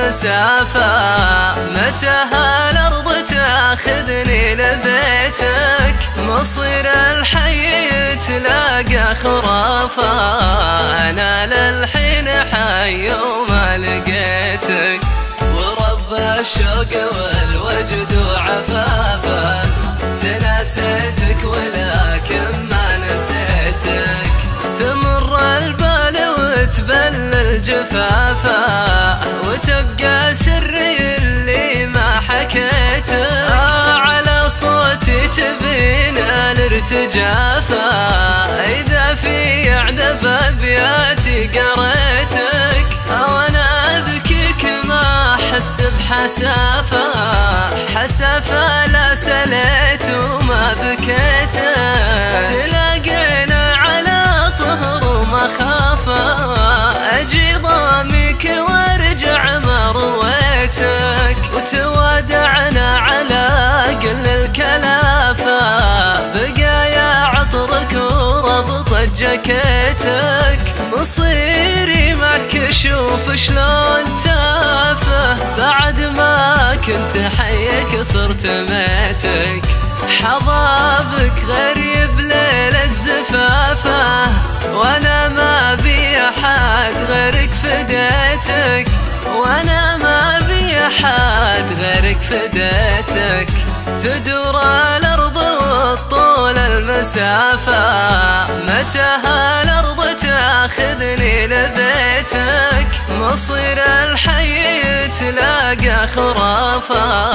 المسافة، متى هالأرض تاخذني لبيتك؟ مصير الحي تلاقى خرافة، أنا للحين حي وما لقيتك. ورب الشوق والوجد وعفافه، تناسيتك ولكن ما نسيتك. تمر البال وتبلل جفافه، وتبقى سري اللي ما حكيته. على صوتي تبين الارتجافه، إذا في عذب أبياتي قريتك. وأنا أبكيك ما أحس بحسافة، حسافة لا سليت وما بكيتك. تلاقينا على طهر ومخافة، أجي ضامك وارجع ما رويتك. وتوادعنا على قل الكلافة، بقايا عطرك وربط جاكيتك. مصيري معك شوف شلون تافه، بعد ما كنت حيك صرت ميتك. حضابك غريب ليلة زفافه، وانا ما بي احد غيرك فديتك. وانا ما بي احد غيرك فديتك. تدور الارض والطول المسافة، متى هالأرض تاخذني لبيتك؟ مصير الحي تلاقى خرافة،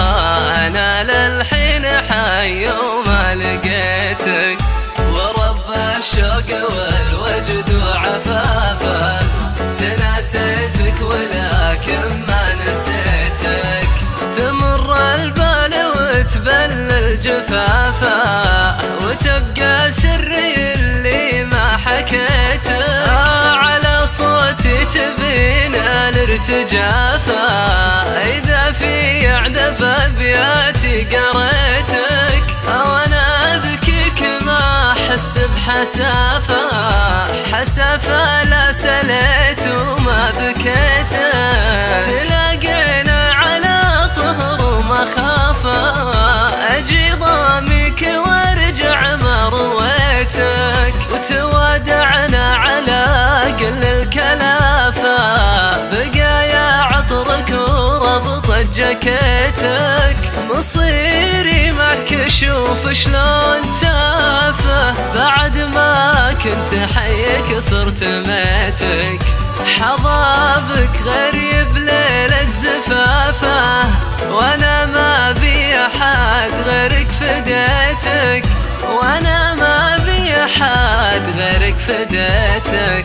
أنا للحين حي وما لقيتك. ورب الشوق والوجد وعفافه، تناسيتك ولكن ما نسيتك. تمر البال وتبلل جفافه، وتبقى سري اللي ما حكيته. على صوتي تبين الارتجافه، إذا في عذب أبياتي قريتك. وأنا أبكيك ما أحس بحسافة، حسافة لا سليت وما بكيتك. تلاقينا على طهر ومخافة، أجي ضامك وارجع ما رويتك. وتوادعنا على قل الكلافة، بقايا عطرك وربط جاكيتك. مصيري معك شوف شلون تافه، بعد ما كنت حيك صرت ميتك. حضابك غريب ليلة زفافه، وانا ما بي احد غيرك فديتك. وانا ما بي احد غيرك فديتك.